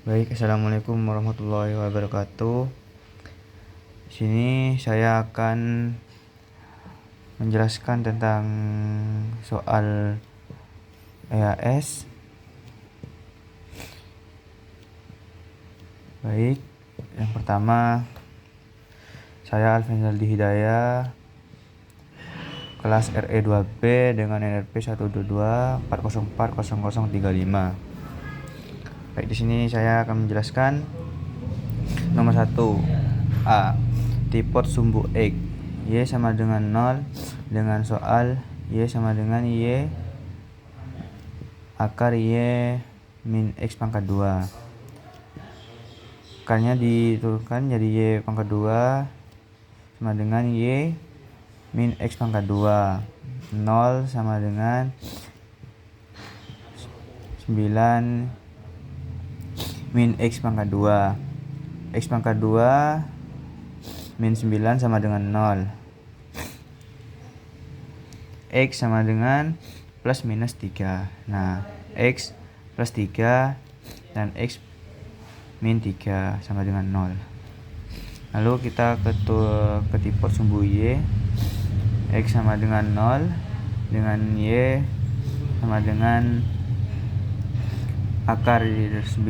Baik, assalamualaikum warahmatullahi wabarakatuh. Di sini saya akan menjelaskan tentang soal EAS. Baik, yang pertama saya Alvin Hidayah, kelas RE2B dengan NRP 12240400035. Baik, di sini saya akan menjelaskan nomor 1. A. Tipot sumbu X. Y sama dengan 0 dengan soal Y sama dengan Y akar Y min X pangkat 2. Akarnya diturunkan jadi Y pangkat 2 sama dengan Y min X pangkat 2. 0 sama dengan 9 min X pangkat 2. X pangkat 2 min 9 sama dengan 0. X sama dengan plus minus 3. Nah, X plus 3 dan X min 3 sama dengan 0. Lalu kita ke tipot sumbu Y. X sama dengan 0 dengan Y sama dengan akar 9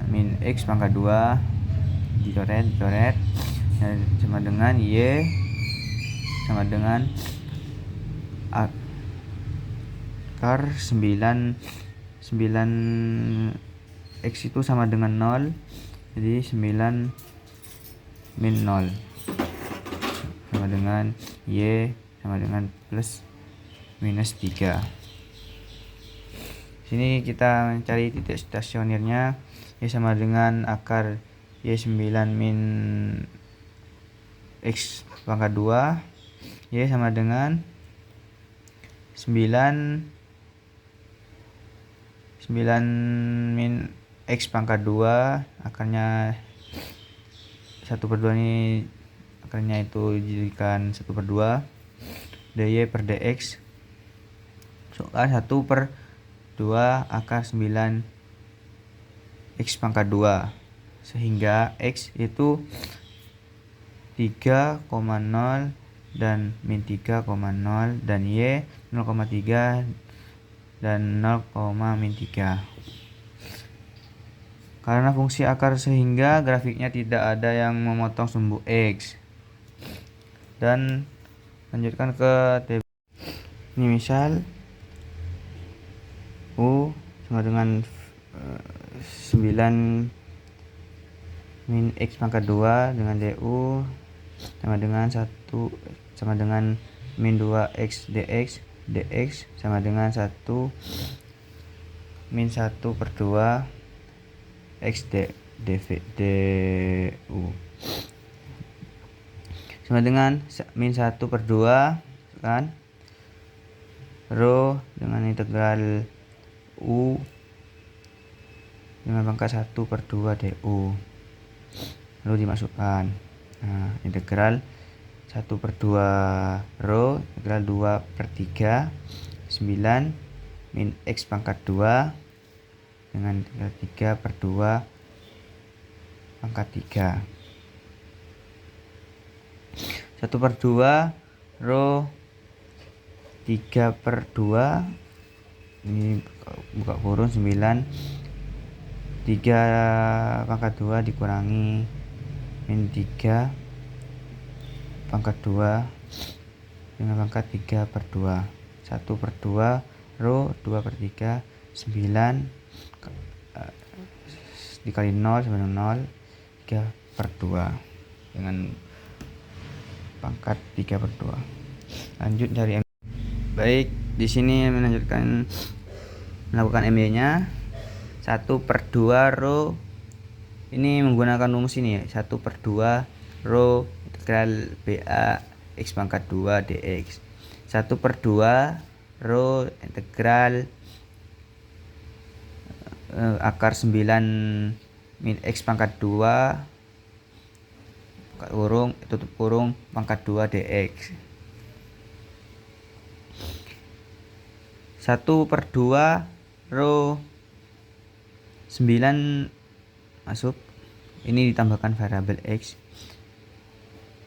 min X pangkat 2 dicoret dan sama dengan Y sama dengan akar 9 X itu sama dengan 0, jadi 9 min 0 sama dengan Y sama dengan plus minus 3. Sini kita mencari titik stasionernya. Y sama dengan akar Y9 min X pangkat 2. Y sama dengan 9 min X pangkat 2. Akarnya 1/2 ini akarnya itu dijadikan 1/2 dy per dx. Soal 1/2 akar 9 X pangkat 2, sehingga X itu 3,0 dan min 3,0 dan Y 0,3 dan 0, min 3. Karena fungsi akar sehingga grafiknya tidak ada yang memotong sumbu X. Dan lanjutkan ke ini, misal U sama dengan 9 min X pangkat 2 dengan DU sama dengan 1 sama dengan min 2X dx sama dengan 1 min 1/2 X du sama dengan min 1/2 kan, rho dengan integral U dengan pangkat 1/2 du lalu dimasukkan. Nah, integral 1/2 rho integral 2/3 9 min X pangkat 2 dengan integral 3/2 pangkat 3. 1/2 rho 3/2 ini buka kurung 9 3 pangkat 2 dikurangi min 3 pangkat 2 dengan pangkat 3/2. 1/2 rho 2/3 9 dikali 0 sama dengan 0 3/2 dengan pangkat 3/2. Lanjut dari M. Baik, di sini melakukan MY nya 1/2 rho ini menggunakan rumus ini ya, 1/2 rho integral BA X pangkat 2 dx. 1/2 rho integral akar 9 min X pangkat 2 buka kurung tutup kurung pangkat 2 dx. 1/2 rho 9 masuk, ini ditambahkan variabel X,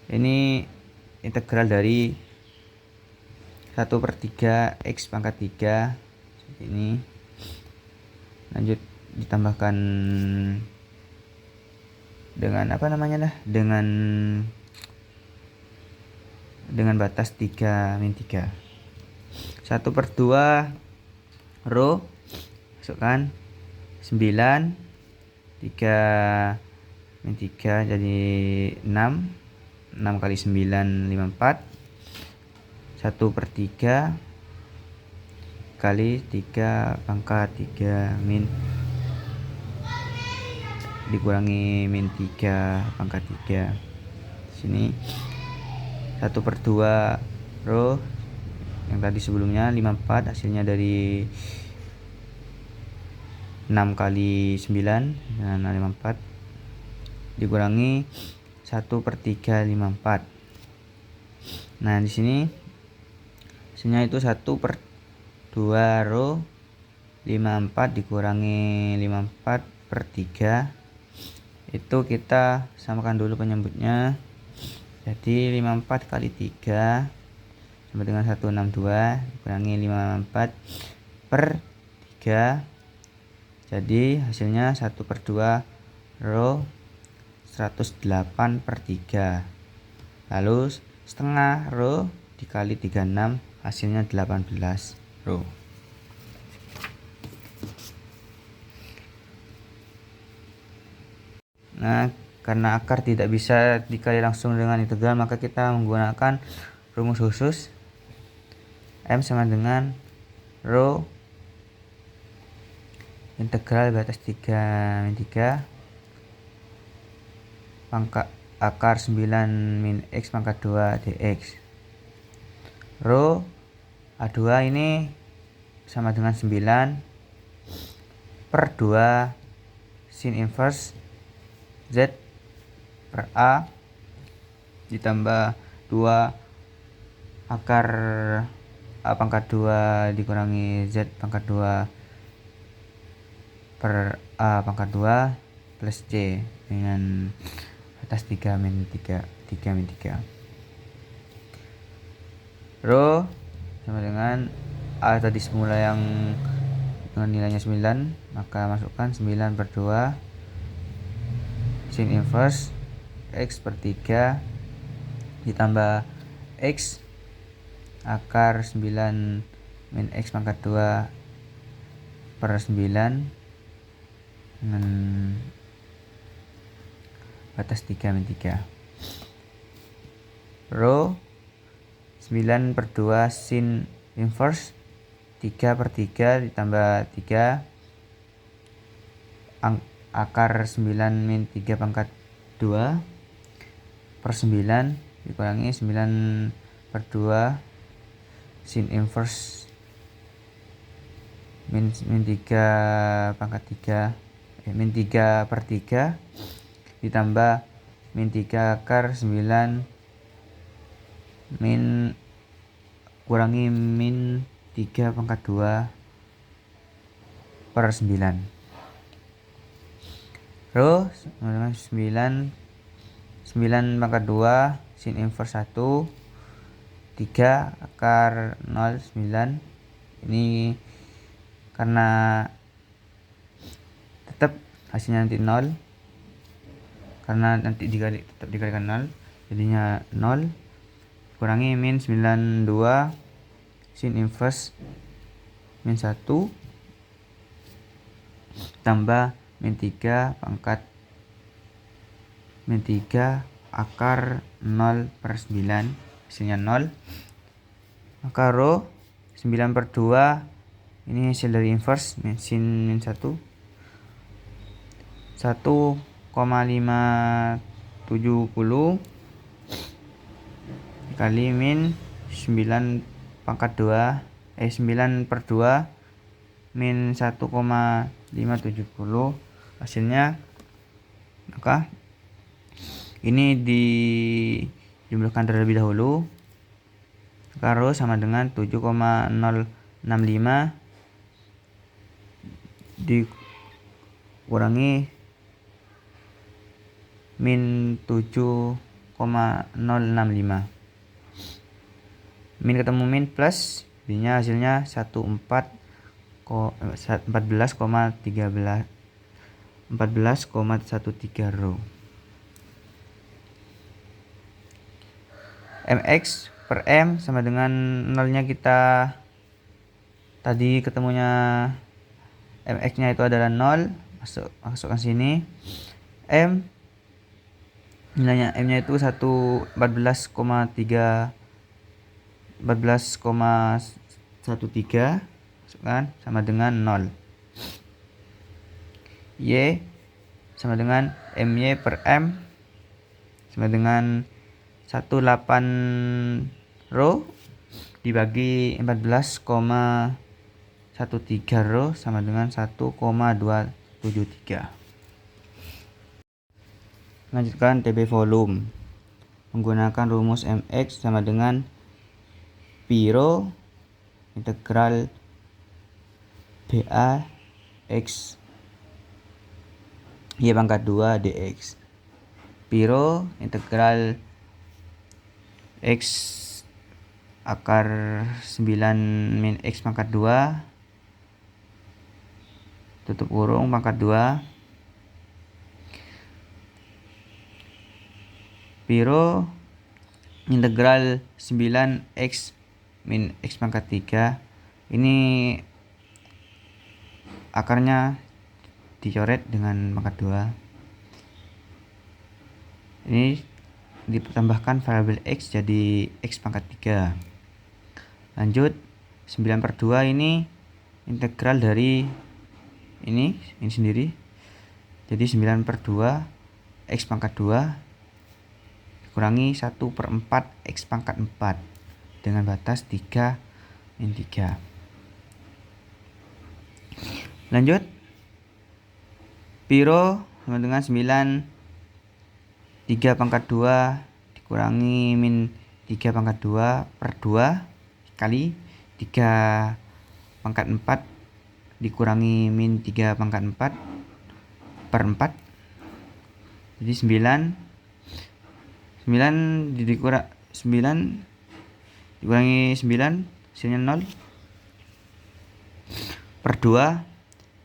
ini integral dari 1/3 X pangkat 3 seperti ini. Lanjut ditambahkan dengan dengan batas 3-3. 1/2 rho, masukkan 9, 3-3 jadi 6 kali 9 54, 1/3 kali 3 pangkat 3 min dikurangi min 3 pangkat 3. Sini 1/2 rho yang tadi sebelumnya 54, hasilnya dari 6 kali 9 nah 54 dikurangi 1/3 54. Nah di sini hasilnya itu 1/2 rho 54 dikurangi 54/3, itu kita samakan dulu penyebutnya. Jadi 54 kali 3 sama dengan 162 dikurangi 54/3, jadi hasilnya 1/2 rho 108/3. Lalu setengah rho dikali 36 hasilnya 18 rho. Nah, karena akar tidak bisa dikali langsung dengan integral, maka kita menggunakan rumus khusus. M sama dengan rho integral batas 3-3 pangkat akar 9 min X pangkat 2 dx. Rho A2 ini sama dengan 9/2 sin inverse Z per A ditambah 2 akar A pangkat 2 dikurangi Z pangkat 2 per A pangkat 2 plus C dengan batas 3-3. Rho sama dengan A tadi semula yang dengan nilainya 9, maka masukkan 9/2 sin inverse X per 3 ditambah X akar 9 min X pangkat 2 per 9 dengan batas 3-3. Rho 9/2 sin inverse 3/3 ditambah 3 akar 9 min 3 pangkat 2 per 9 dikurangi 9/2 sin inverse min 3 pangkat 3 min 3/3 ditambah min 3 akar 9 min kurangi min 3 pangkat 2 per 9. Rho sama dengan 9 pangkat 2 sin inverse 1 3 akar 0 9. Ini karena tetap hasilnya nanti 0, karena nanti tetap dikalikan 0, jadinya 0 kurangi min 92 sin inverse min 1 tambah min 3 pangkat min 3 akar 0/9 hasilnya 0. Maka rho 9/2 ini hasil dari inverse min 1 1,570 dikali min 9 pangkat 2 9/2 min 1,570 hasilnya, maka ini dijumlahkan terlebih dahulu. Rho sama dengan 7,065 kurangi min 7,065. Min ketemu min plus B nya hasilnya 14,13 row. Mx per M sama dengan nolnya kita tadi ketemunya Mx nya itu adalah 0, masukkan sini. M nilainya M nya itu 14,13 masukkan sama dengan 0. Y sama dengan MY per M sama dengan 18 row dibagi 14,13 row sama dengan 1,273. Lanjutkan TB volume menggunakan rumus Mx sama dengan pi row integral BA X Y pangkat 2 dx. Pi row integral X akar 9 min X pangkat 2 tutup kurung pangkat 2 pi row integral 9x min x pangkat 3. Ini akarnya dicoret dengan pangkat 2. Ini ditambahkan variabel x jadi x pangkat 3. Lanjut 9/2 ini integral dari ini sendiri. Jadi 9/2 x pangkat 2 dikurangi 1/4 x pangkat 4 dengan batas 3 min 3. Lanjut pi row sama dengan 9 3 pangkat 2 dikurangi min 3 pangkat 2 per 2 kali 3 pangkat 4 dikurangi min 3 pangkat 4 per 4. Jadi 9 dikurangi 9 hasilnya 0 per 2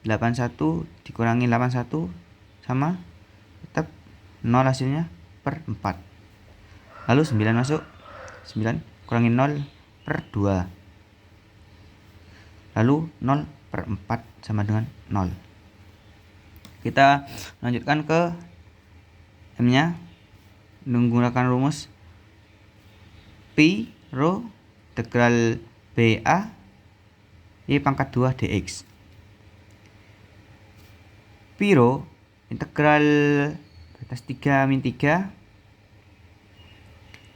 81 dikurangi 81 sama tetap 0 hasilnya per 4. Lalu 9 masuk 9 kurangi 0 per 2 lalu 0 per 4 sama dengan 0. Kita lanjutkan ke M nya menggunakan rumus pi row integral BA Y pangkat 2 dx. Pi row integral batas 3 min 3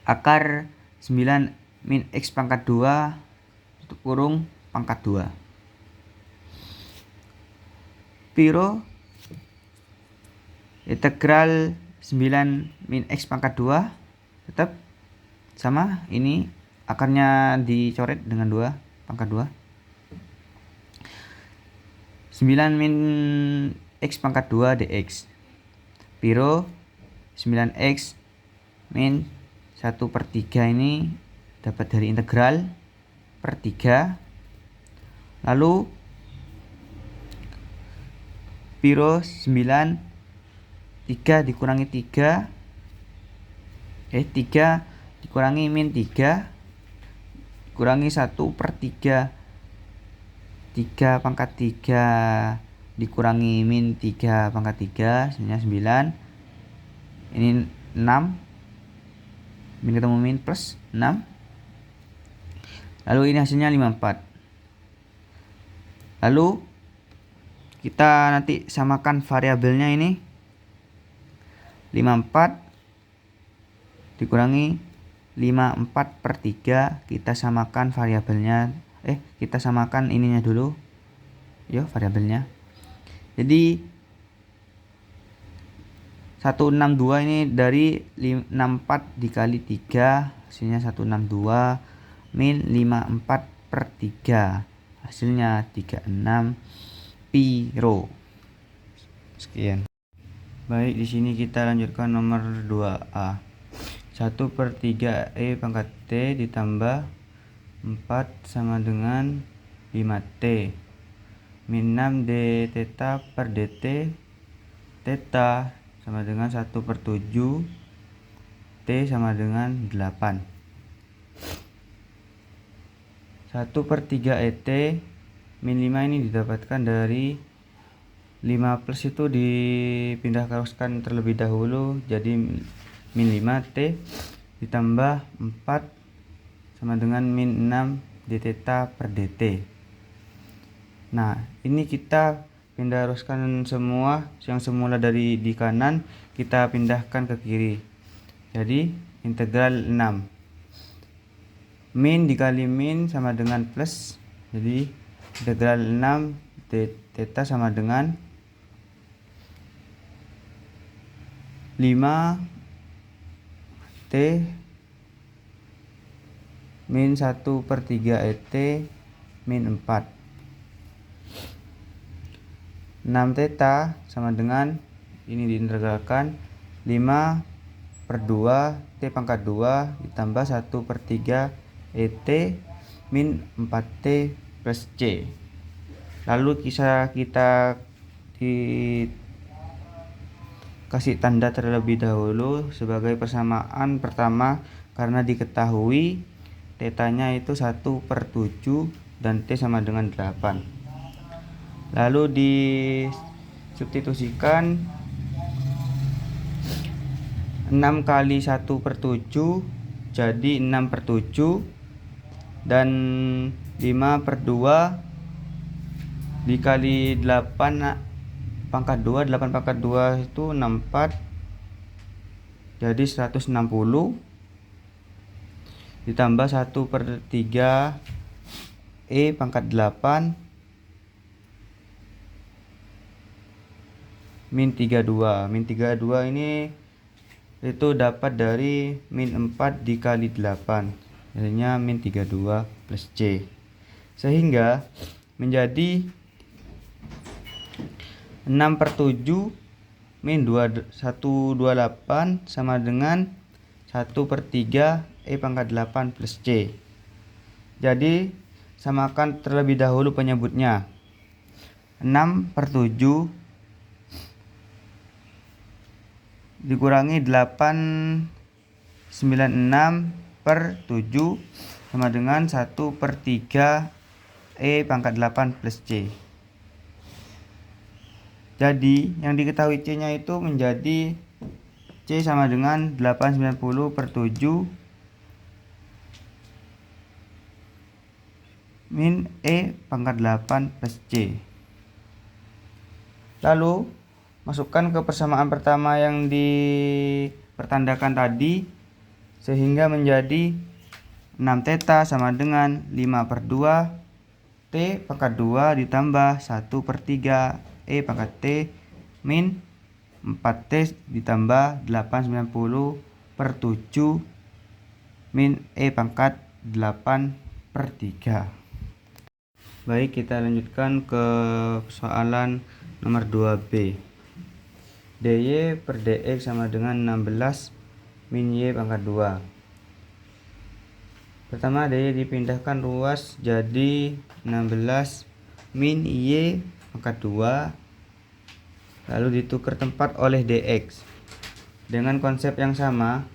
akar 9 min x pangkat 2 tutup kurung pangkat 2. Pi row integral 9 min x pangkat 2 tetap sama, ini akarnya dicoret dengan 2 pangkat 2. 9 min x pangkat 2 dx. Pi row 9x min 1/3 ini dapat dari integral per 3. Lalu pi row 9 3 dikurangi 3 dikurangi min 3 dikurangi 1/3 3 pangkat 3 dikurangi min 3 pangkat 3 hasilnya 9. Ini 6 min ketemu min plus 6 lalu ini hasilnya 54. Lalu kita nanti samakan variabelnya, ini 54 dikurangi 54/3 kita samakan variabelnya, kita samakan ininya dulu yuk variabelnya. Jadi 162 ini dari 64 dikali 3 hasilnya 162 min 54/3 hasilnya 36 pi row. Sekian. Baik, di sini kita lanjutkan nomor 2A. 1/3 E pangkat T ditambah 4 sama dengan 5T min 6 D theta per DT. Theta sama dengan 1/7 T sama dengan 8. 1/3 ET min 5 ini didapatkan dari 5 plus itu dipindah aruskan terlebih dahulu, jadi min 5 T ditambah 4 sama dengan min 6 D theta per DT. Nah, ini kita pindah aruskan semua yang semula dari di kanan kita pindahkan ke kiri. Jadi integral 6 min dikali min sama dengan plus, jadi integral 6 D theta sama dengan 5 T min 1/3 ET min 4. 6 theta sama dengan ini diintegralkan 5/2 T pangkat 2 ditambah 1/3 ET min 4T plus C. Lalu kita kasih tanda terlebih dahulu sebagai persamaan pertama karena diketahui tetanya itu 1/7 dan T sama dengan 8. Lalu disubstitusikan 6 kali 1/7 jadi 6/7 dan 5/2 dikali 8 pangkat 2, 8 pangkat 2 itu 64, jadi 160 ditambah 1/3 E pangkat 8 min 32. Min 32 ini itu dapat dari min 4 dikali 8, jadinya min 32 plus C, sehingga menjadi 6/7 min 128 sama dengan 1/3 E pangkat 8 plus C. Jadi samakan terlebih dahulu penyebutnya. 6/7 dikurangi 896/7 sama dengan 1/3 E pangkat 8 plus C. Jadi yang diketahui C nya itu menjadi C sama dengan 890/7 min E pangkat 8 plus C. Lalu masukkan ke persamaan pertama yang dipertandakan tadi, sehingga menjadi 6 theta sama dengan 5/2 T pangkat 2 ditambah 1/3 E pangkat T min 4T ditambah 890/7 min E pangkat 8/3. Baik, kita lanjutkan ke soalan nomor 2B. DY per DX sama dengan 16 min Y pangkat 2. Pertama, DY dipindahkan ruas jadi 16 min Y pangkat 2, lalu ditukar tempat oleh DX dengan konsep yang sama.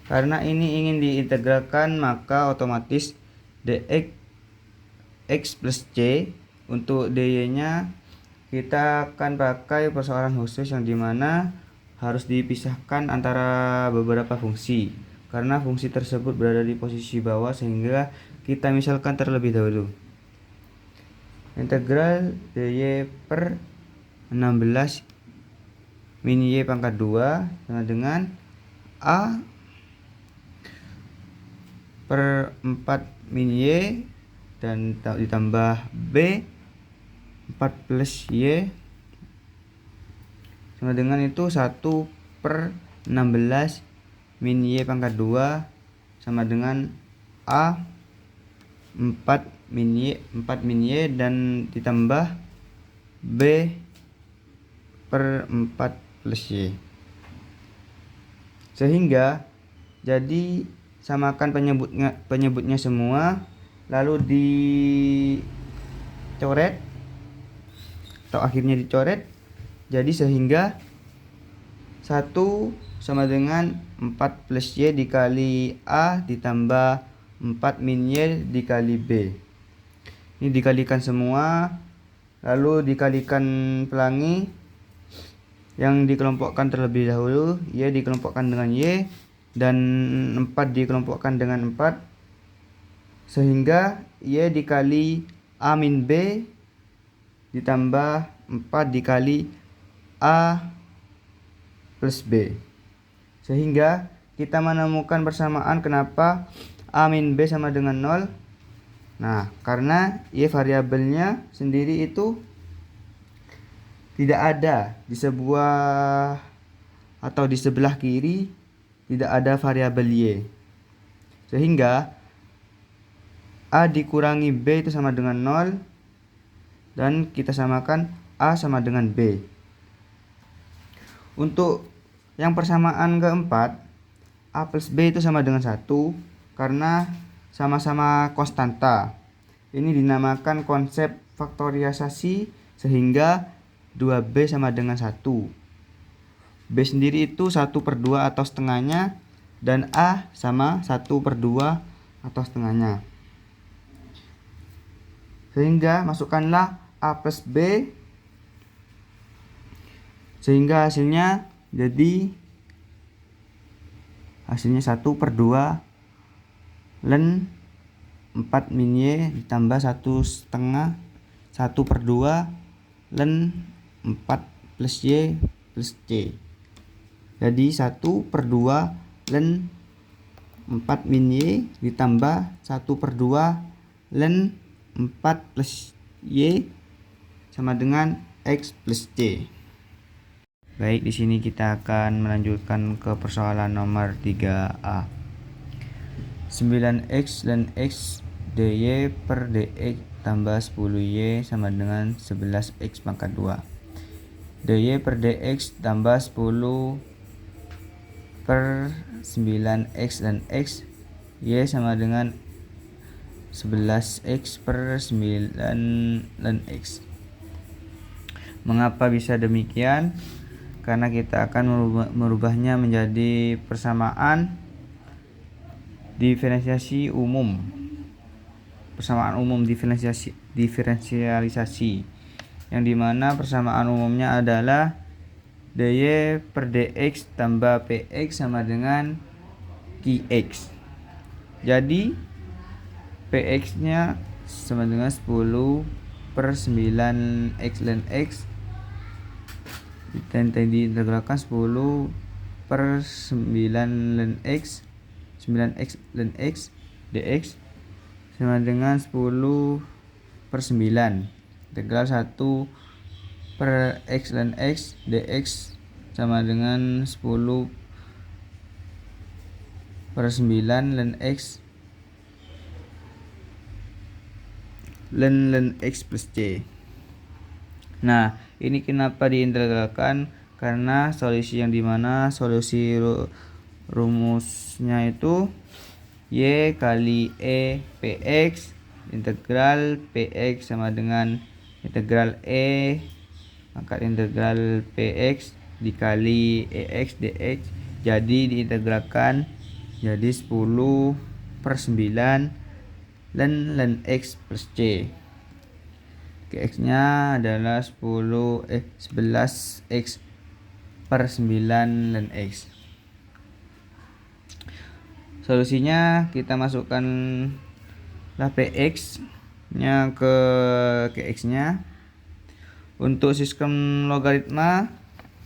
Karena ini ingin diintegralkan, maka otomatis DX X plus C. Untuk DY nya kita akan pakai persoalan khusus yang dimana harus dipisahkan antara beberapa fungsi, karena fungsi tersebut berada di posisi bawah, sehingga kita misalkan terlebih dahulu. Integral DY per 16 min Y pangkat 2 sama dengan A per 4 min Y dan ditambah B 4 plus Y sama dengan itu 1/16 min Y pangkat 2 sama dengan A 4 min Y dan ditambah B per 4 plus Y. Sehingga jadi samakan penyebutnya semua, lalu dicoret atau akhirnya dicoret. Jadi sehingga 1 sama dengan 4 plus Y dikali A ditambah 4 min Y dikali B. Ini dikalikan semua, lalu dikalikan pelangi yang dikelompokkan terlebih dahulu. Y dikelompokkan dengan Y dan 4 dikelompokkan dengan 4, sehingga Y dikali A min B ditambah 4 dikali A plus B. Sehingga kita menemukan persamaan kenapa A min B sama dengan 0. Nah, karena Y variabelnya sendiri itu tidak ada di sebuah atau di sebelah kiri, tidak ada variabel Y. Sehingga A dikurangi B itu sama dengan 0, dan kita samakan A sama dengan B. Untuk yang persamaan keempat, A plus B itu sama dengan 1 karena sama-sama konstanta. Ini dinamakan konsep faktorisasi, sehingga 2B sama dengan 1. B sendiri itu 1/2 atau setengahnya, dan A sama 1/2 atau setengahnya. Sehingga masukkanlah A plus B, sehingga hasilnya jadi 1/2 ln 4 min Y ditambah 1/2 1/2 ln 4 plus Y plus C. Jadi 1/2 ln 4 min Y ditambah 1/2 ln 4 plus Y sama dengan X plus C. Baik, di sini kita akan melanjutkan ke persoalan nomor 3A. 9X ln X dy per dx tambah 10y sama dengan 11x pangkat 2. dy per dx tambah 10 per 9x ln X y sama dengan 11x per 9 ln X. Mengapa bisa demikian? Karena kita akan merubahnya menjadi persamaan diferensiasi umum. Persamaan umum diferensialisasi, yang dimana persamaan umumnya adalah dy per dx tambah px sama dengan qx. Jadi px nya sama dengan 10 per 9x ln X, dan diintegralkan 10 per 9 ln X 9x ln X dx sama dengan 10 per 9 integral 1 per x ln X dx sama dengan 10 per 9 ln X ln X plus C. Nah, ini kenapa diintegralkan? Karena solusi yang dimana solusi rumusnya itu Y kali E px integral px sama dengan integral E pangkat integral px dikali EX dx. Jadi diintegralkan jadi 10 per 9 ln X plus C. X nya adalah 11x per 9 ln X. Solusinya kita masukkan px nya ke X nya. Untuk sistem logaritma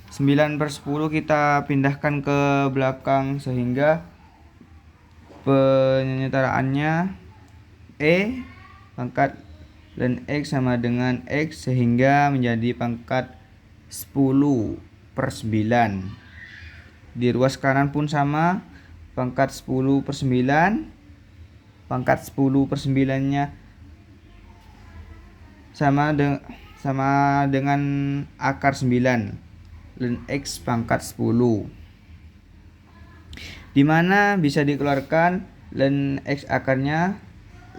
9 per 10 kita pindahkan ke belakang, sehingga penyetaraannya E pangkat ln X sama dengan X, sehingga menjadi pangkat 10 per 9. Di ruas kanan pun sama, pangkat 10 per 9. Pangkat 10 per 9 nya sama dengan akar 9. ln X pangkat 10, dimana bisa dikeluarkan ln X akarnya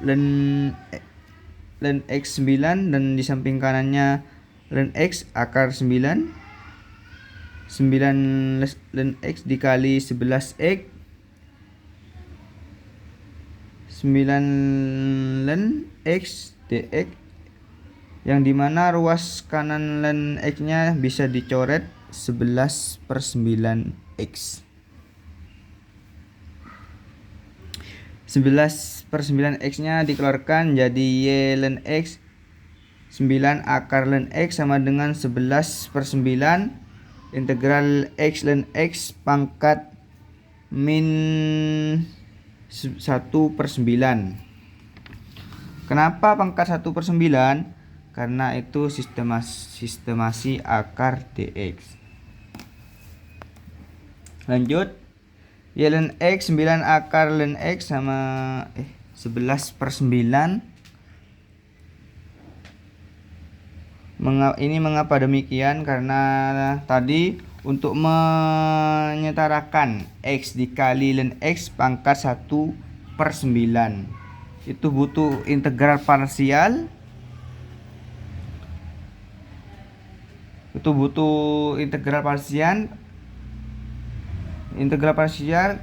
ln X 9 dan di samping kanannya ln X akar 9 ln X dikali 11X 9 ln X dx, yang dimana ruas kanan ln X nya bisa dicoret 11/9X. 11/9X nya dikeluarkan jadi Y ln X 9 akar ln X sama dengan 11/9 integral X ln X pangkat min 1/9. Kenapa pangkat 1/9? Karena itu sistemasi akar dx. Lanjut, Y ln X 9 akar ln X sama 11/9. Ini mengapa demikian? Karena tadi untuk menyetarakan X dikali ln X pangkat 1/9 itu butuh integral parsial. Integral parsial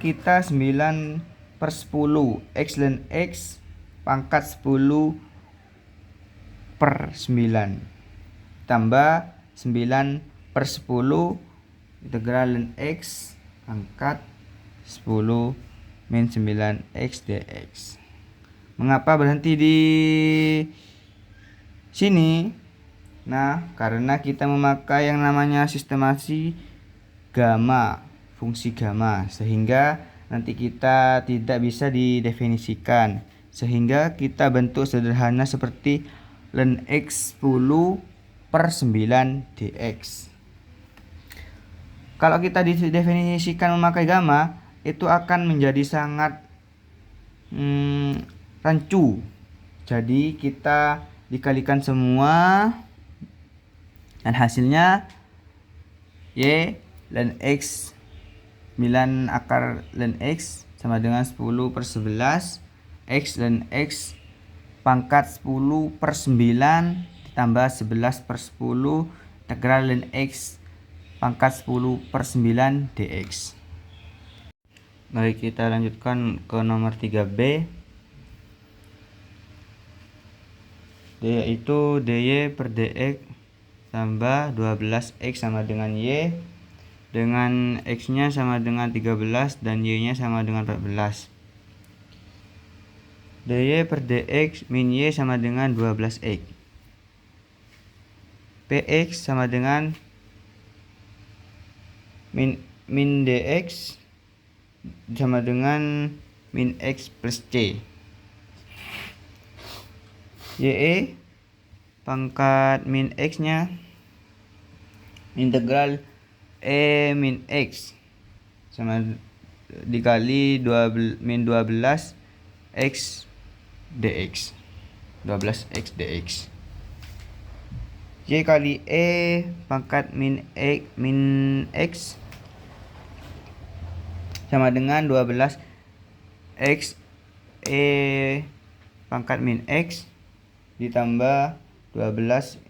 kita 9/10 X ln X pangkat 10/9 tambah 9/10 integral ln X pangkat 10 min 9X dx. Mengapa berhenti di sini? Nah, karena kita memakai yang namanya sistemasi gamma, fungsi gamma, sehingga nanti kita tidak bisa didefinisikan, sehingga kita bentuk sederhana seperti ln X 10/9 dx. Kalau kita didefinisikan memakai gamma, itu akan menjadi sangat rancu. Jadi kita dikalikan semua dan hasilnya Y ln X 9 akar ln X sama dengan 10/11 X ln X pangkat 10/9 ditambah 11/10 integral ln X pangkat 10/9 dx. Mari kita lanjutkan ke nomor 3B, yaitu dy per dx tambah 12x sama dengan y, dengan x nya sama dengan 13 dan y nya sama dengan 14. dy per dx min y sama dengan 12x. Px sama dengan min dx sama dengan min x plus c. Ye pangkat min x nya integral e min x sama dikali min 12 x dx, 12x dx. Y kali e pangkat min x sama dengan 12 x e pangkat min x ditambah 12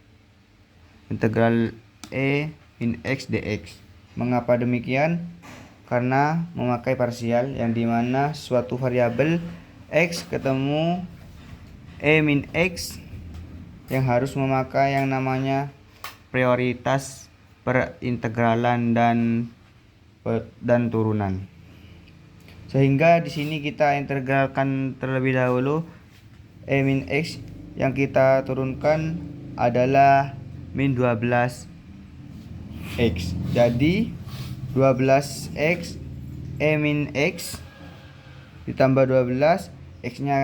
integral e min x dx. Mengapa demikian? Karena memakai parsial yang dimana suatu variabel x ketemu e min x yang harus memakai yang namanya prioritas perintegralan dan turunan. Sehingga di sini kita integralkan terlebih dahulu e min x yang kita turunkan adalah min 12x. Jadi 12x e min x ditambah 12, x-nya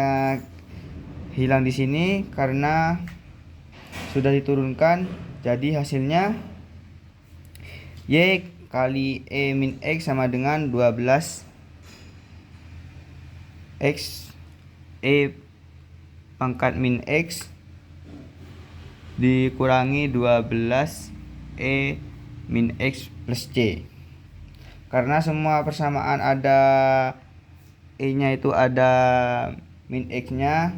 hilang di sini karena sudah diturunkan. Jadi hasilnya y kali e min x sama dengan 12 x e pangkat min x dikurangi 12 E min X plus C. Karena semua persamaan ada E nya itu ada min X nya,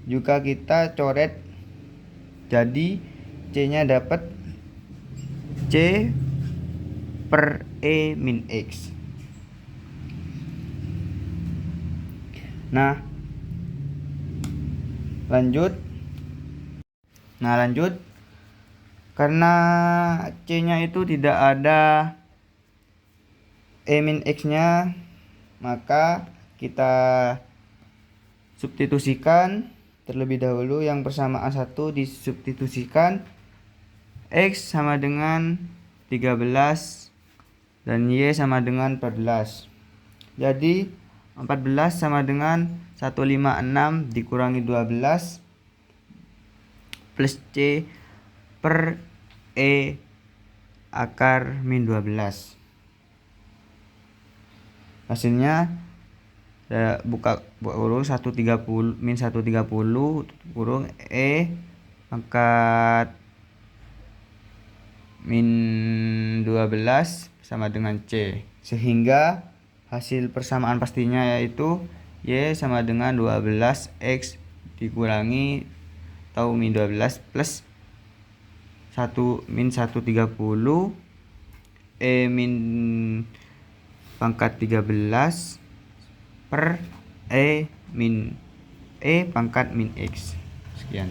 juga kita coret, jadi C nya dapat C per E min X. Nah lanjut karena C nya itu tidak ada E min X nya, maka kita substitusikan terlebih dahulu. Yang persamaan 1 disubstitusikan, X sama dengan 13 dan Y sama dengan 14. Jadi 14 sama dengan 156 dikurangi 12 plus C per E akar min 12. Hasilnya buka kurung 130 min 130 kurung E pangkat min 12 sama dengan C, sehingga hasil persamaan pastinya yaitu Y sama dengan 12X dikurangi atau min 12 plus 1 min 130 E min pangkat 13 per E pangkat min X. Sekian.